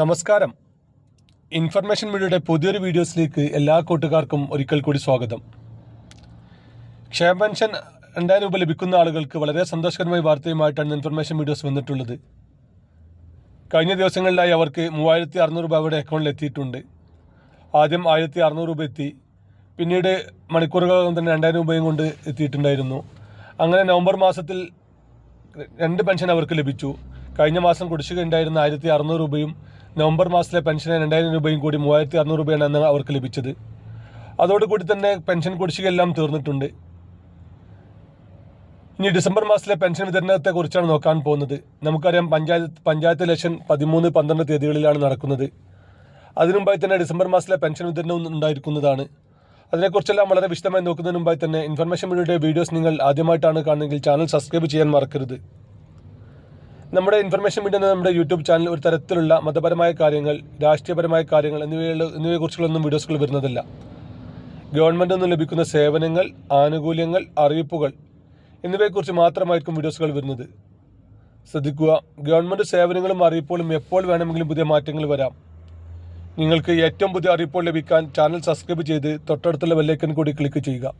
നമസ്കാരം. ഇൻഫർമേഷൻ മീഡിയയുടെ പുതിയൊരു വീഡിയോസിലേക്ക് എല്ലാ കൂട്ടുകാർക്കും ഒരിക്കൽ കൂടി സ്വാഗതം. ക്ഷേമ പെൻഷൻ 2000 രൂപ ലഭിക്കുന്ന ആളുകൾക്ക് വളരെ സന്തോഷകരമായ വാർത്തയുമായിട്ടാണ് ഇൻഫർമേഷൻ വീഡിയോസ് വന്നിട്ടുള്ളത്. കഴിഞ്ഞ ദിവസങ്ങളിലായി അവർക്ക് 3600 രൂപ അവരുടെ അക്കൗണ്ടിൽ എത്തിയിട്ടുണ്ട്. ആദ്യം 1600 രൂപ എത്തി, പിന്നീട് മണിക്കൂറുകളോളം തന്നെ 2000 രൂപയും കൊണ്ട് എത്തിയിട്ടുണ്ടായിരുന്നു. അങ്ങനെ നവംബർ മാസത്തിൽ 2 പെൻഷൻ അവർക്ക് ലഭിച്ചു. കഴിഞ്ഞ മാസം കുടിശ്ശിക ഉണ്ടായിരുന്ന 1600 രൂപയും നവംബർ മാസത്തിലെ പെൻഷന് 2000 രൂപയും കൂടി 3600 രൂപയാണ് അന്ന് അവർക്ക് ലഭിച്ചത്. അതോടുകൂടി തന്നെ പെൻഷൻ കുടിശ്ശികയെല്ലാം തീർന്നിട്ടുണ്ട്. ഇനി ഡിസംബർ മാസത്തിലെ പെൻഷൻ വിതരണത്തെക്കുറിച്ചാണ് നോക്കാൻ പോകുന്നത്. നമുക്കറിയാം, പഞ്ചായത്ത് ഇലക്ഷൻ 13-12 തീയതികളിലാണ് നടക്കുന്നത്. അതിനുമുമ്പായി തന്നെ ഡിസംബർ മാസത്തിലെ പെൻഷൻ വിതരണം ഉണ്ടായിരിക്കുന്നതാണ്. അതിനെക്കുറിച്ചെല്ലാം വളരെ വിശദമായി നോക്കുന്നതിന് മുമ്പായി തന്നെ ഇൻഫർമേഷൻ മീഡിയയുടെ വീഡിയോസ് നിങ്ങൾ ആദ്യമായിട്ടാണ് കാണുന്നതെങ്കിൽ ചാനൽ സബ്സ്ക്രൈബ് ചെയ്യാൻ മറക്കരുത്. നമ്മുടെ ഇൻഫർമേഷൻ മീഡിയ എന്ന നമ്മുടെ യൂട്യൂബ് ചാനൽ ഒരു തരത്തിലുള്ള മതപരമായ കാര്യങ്ങൾ, രാഷ്ട്രീയപരമായ കാര്യങ്ങൾ എന്നിവയെക്കുറിച്ചുള്ളൊന്നും വീഡിയോസുകൾ വരുന്നതല്ല. ഗവൺമെൻറ്റിൽ നിന്ന് ലഭിക്കുന്ന സേവനങ്ങൾ, ആനുകൂല്യങ്ങൾ, അറിയിപ്പുകൾ എന്നിവയെക്കുറിച്ച് മാത്രമായിരിക്കും വീഡിയോസുകൾ വരുന്നത്. ശ്രദ്ധിക്കുക, ഗവൺമെൻറ് സേവനങ്ങളും അറിയിപ്പുകളും എപ്പോൾ വേണമെങ്കിലും പുതിയ മാറ്റങ്ങൾ വരാം. നിങ്ങൾക്ക് ഏറ്റവും പുതിയ അറിയിപ്പുകൾ ലഭിക്കാൻ ചാനൽ സബ്സ്ക്രൈബ് ചെയ്ത് തൊട്ടടുത്തുള്ള ബെല്ലൈക്കൺ കൂടി ക്ലിക്ക് ചെയ്യുക.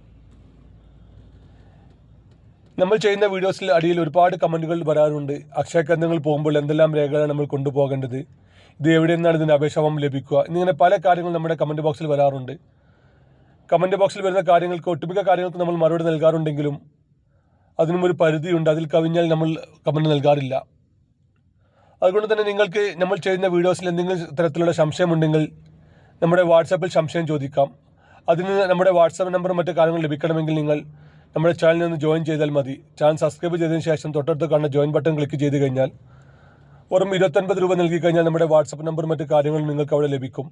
നമ്മൾ ചെയ്യുന്ന വീഡിയോസിൽ അടിയിൽ ഒരുപാട് കമൻറ്റുകൾ വരാറുണ്ട്. അക്ഷയ കേന്ദ്രങ്ങൾ പോകുമ്പോൾ എന്തെല്ലാം രേഖകളാണ് നമ്മൾ കൊണ്ടുപോകേണ്ടത്, ഇത് എവിടെ നിന്നാണ് ഇതിൻ്റെ അപേക്ഷ ഫോം ലഭിക്കുക, എന്നിങ്ങനെ പല കാര്യങ്ങളും നമ്മുടെ കമൻറ്റ് ബോക്സിൽ വരാറുണ്ട്. കമൻറ്റ് ബോക്സിൽ വരുന്ന കാര്യങ്ങൾക്ക് ഒട്ടുമിക്ക കാര്യങ്ങൾക്ക് നമ്മൾ മറുപടി നൽകാറുണ്ടെങ്കിലും അതിനും ഒരു പരിധിയുണ്ട്. അതിൽ കവിഞ്ഞാൽ നമ്മൾ കമൻറ്റ് നൽകാറില്ല. അതുകൊണ്ട് തന്നെ നിങ്ങൾക്ക് നമ്മൾ ചെയ്യുന്ന വീഡിയോസിൽ എന്തെങ്കിലും തരത്തിലുള്ള സംശയമുണ്ടെങ്കിൽ നമ്മുടെ വാട്സാപ്പിൽ സംശയം ചോദിക്കാം. അതിന് നമ്മുടെ വാട്സാപ്പ് നമ്പറും മറ്റു കാര്യങ്ങൾ ലഭിക്കണമെങ്കിൽ നിങ്ങൾ നമ്മുടെ ചാനലിൽ നിന്ന് ജോയിൻ ചെയ്താൽ മതി. ചാനൽ സബ്സ്ക്രൈബ് ചെയ്തതിന് ശേഷം തൊട്ടടുത്ത് കാണുന്ന ജോയിൻ ബട്ടൺ ക്ലിക്ക് ചെയ്ത് കഴിഞ്ഞാൽ വെറും 29 രൂപ നൽകി കഴിഞ്ഞാൽ നമ്മുടെ വാട്സപ്പ് നമ്പറും മറ്റു കാര്യങ്ങളും നിങ്ങൾക്ക് അവിടെ ലഭിക്കും.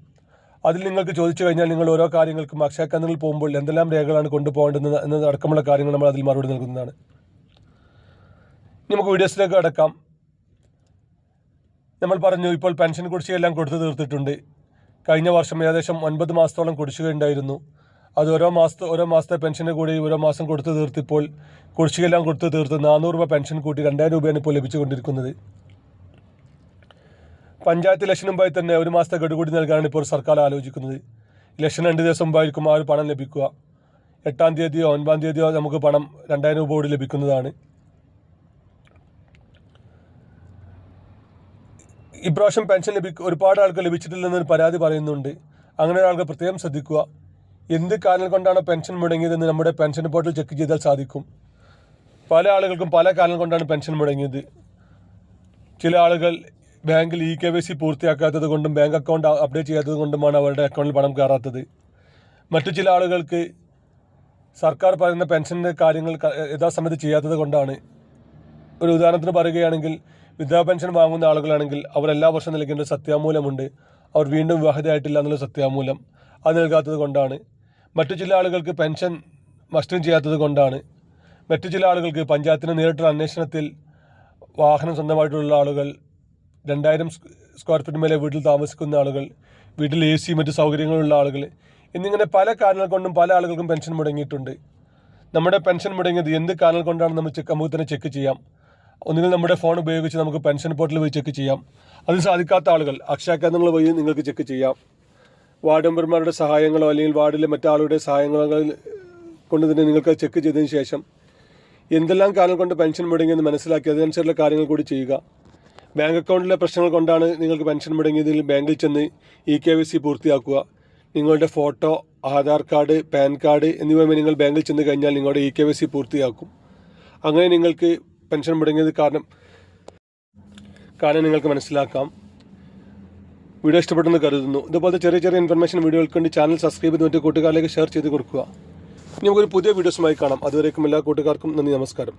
അതിൽ നിങ്ങൾക്ക് ചോദിച്ചു കഴിഞ്ഞാൽ നിങ്ങൾ ഓരോ കാര്യങ്ങൾക്കും അക്ഷയ കേന്ദ്രങ്ങളിൽ പോകുമ്പോൾ എന്തെല്ലാം രേഖകളാണ് കൊണ്ടുപോകേണ്ടത് എന്നതടക്കമുള്ള കാര്യങ്ങൾ നമ്മൾ അതിൽ മറുപടി നൽകുന്നതാണ്. നമുക്ക് വീഡിയോസിലേക്ക് കടക്കാം. നമ്മൾ പറഞ്ഞു, ഇപ്പോൾ പെൻഷൻ കുടിശ്ശികയെല്ലാം കൊടുത്തു തീർത്തിട്ടുണ്ട്. കഴിഞ്ഞ വർഷം ഏകദേശം 9 മാസത്തോളം കുടിശ്ശിക ഉണ്ടായിരുന്നു. അത് ഓരോ മാസത്തെ പെൻഷന് കൂടി ഓരോ മാസം കൊടുത്തു തീർത്തിപ്പോൾ കുടിശ്ശികയെല്ലാം കൊടുത്തു തീർത്ത് 400 രൂപ പെൻഷൻ കൂട്ടി 2000 രൂപയാണ് ഇപ്പോൾ ലഭിച്ചുകൊണ്ടിരിക്കുന്നത്. പഞ്ചായത്ത് ഇലക്ഷന് മുമ്പായി തന്നെ ഒരു മാസത്തെ ഗഡു കൂടി നൽകാനാണ് ഇപ്പോൾ സർക്കാർ ആലോചിക്കുന്നത്. ഇലക്ഷൻ 2 ദിവസം മുമ്പായിരിക്കും ആ ഒരു പണം ലഭിക്കുക. 8-ാം തീയതിയോ 9-ാം തീയതിയോ നമുക്ക് പണം 2000 രൂപ കൂടി ലഭിക്കുന്നതാണ്. ഇപ്രാവശ്യം പെൻഷൻ ഒരുപാട് ആൾക്ക് ലഭിച്ചിട്ടില്ലെന്നൊരു പരാതി പറയുന്നുണ്ട്. അങ്ങനെ ആൾക്ക് പ്രത്യേകം ശ്രദ്ധിക്കുക. എന്ത് കാരണം കൊണ്ടാണ് പെൻഷൻ മുടങ്ങിയതെന്ന് നമ്മുടെ പെൻഷൻ പോർട്ടൽ ചെക്ക് ചെയ്താൽ സാധിക്കും. പല ആളുകൾക്കും പല കാരണം കൊണ്ടാണ് പെൻഷൻ മുടങ്ങിയത്. ചില ആളുകൾ ബാങ്കിൽ KYC പൂർത്തിയാക്കാത്തത് കൊണ്ടും ബാങ്ക് അക്കൗണ്ട് അപ്ഡേറ്റ് ചെയ്യാത്തത് കൊണ്ടുമാണ് അവരുടെ അക്കൗണ്ടിൽ പണം കയറാത്തത്. മറ്റു ചില ആളുകൾക്ക് സർക്കാർ പറയുന്ന പെൻഷൻ്റെ കാര്യങ്ങൾ യഥാസമയത്ത് ചെയ്യാത്തത് കൊണ്ടാണ്. ഒരു ഉദാഹരണത്തിന് പറയുകയാണെങ്കിൽ, വിധവാ പെൻഷൻ വാങ്ങുന്ന ആളുകളാണെങ്കിൽ അവർ എല്ലാ വർഷവും നൽകേണ്ട സത്യാമൂലമുണ്ട്. അവർ വീണ്ടും വിവാഹിതയായിട്ടില്ല എന്നുള്ള സത്യാമൂലം അത് നൽകാത്തത് കൊണ്ടാണ്. മറ്റു ചില ആളുകൾക്ക് പെൻഷൻ മസ്റ്റും ചെയ്യാത്തത് കൊണ്ടാണ്. മറ്റു ചില ആളുകൾക്ക് പഞ്ചായത്തിന് നേരിട്ടുള്ള അന്വേഷണത്തിൽ വാഹനം സ്വന്തമായിട്ടുള്ള ആളുകൾ, 2000 സ്ക്വയർ ഫീറ്റ് മേലെ വീട്ടിൽ താമസിക്കുന്ന ആളുകൾ, വീട്ടിൽ AC മറ്റു സൗകര്യങ്ങളുള്ള ആളുകൾ എന്നിങ്ങനെ പല കാരണങ്ങൾ കൊണ്ടും പല ആളുകൾക്കും പെൻഷൻ മുടങ്ങിയിട്ടുണ്ട്. നമ്മുടെ പെൻഷൻ മുടങ്ങിയത് എന്ത് കാരണം കൊണ്ടാണ് നമുക്ക് തന്നെ ചെക്ക് ചെയ്യാം. ഒന്നുകിൽ നമ്മുടെ ഫോൺ ഉപയോഗിച്ച് നമുക്ക് പെൻഷൻ പോർട്ടലിൽ പോയി ചെക്ക് ചെയ്യാം. അതിന് സാധിക്കാത്ത ആളുകൾ അക്ഷയ കേന്ദ്രങ്ങൾ വഴി നിങ്ങൾക്ക് ചെക്ക് ചെയ്യാം. വാർഡ് മെമ്പർമാരുടെ സഹായങ്ങളോ അല്ലെങ്കിൽ വാർഡിലെ മറ്റാളുടെ സഹായങ്ങളോ കൊണ്ട് തന്നെ നിങ്ങൾക്ക് ചെക്ക് ചെയ്തതിന് ശേഷം എന്തെല്ലാം കാരണം കൊണ്ട് പെൻഷൻ മുടങ്ങിയെന്ന് മനസ്സിലാക്കി അതിനനുസരിച്ചുള്ള കാര്യങ്ങൾ കൂടി ചെയ്യുക. ബാങ്ക് അക്കൗണ്ടിലെ പ്രശ്നങ്ങൾ കൊണ്ടാണ് നിങ്ങൾക്ക് പെൻഷൻ മുടങ്ങിയതിൽ ബാങ്കിൽ ചെന്ന് KYC പൂർത്തിയാക്കുക. നിങ്ങളുടെ photo, Aadhaar card, pan card എന്നിവ നിങ്ങൾ ബാങ്കിൽ ചെന്ന് കഴിഞ്ഞാൽ നിങ്ങളുടെ KYC പൂർത്തിയാക്കും. അങ്ങനെ നിങ്ങൾക്ക് പെൻഷൻ മുടങ്ങിയത് കാരണം നിങ്ങൾക്ക് മനസ്സിലാക്കാം. വീഡിയോ ഇഷ്ടപ്പെട്ടെന്ന് കരുതുന്നു. ഇതുപോലത്തെ ചെറിയ ഇൻഫർമേഷൻ വീഡിയോകൾക്ക് വേണ്ടി ചാനൽ സബ്സ്ക്രൈബ് ചെയ്ത് മറ്റു കൂട്ടുകാരിലേക്ക് ഷെയർ ചെയ്ത് കൊടുക്കുക. ഇനി നമുക്കൊരു പുതിയ വീഡിയോസുമായി കാണാം. അതുവരേക്കും എല്ലാ കൂട്ടുകാർക്കും നന്ദി, നമസ്കാരം.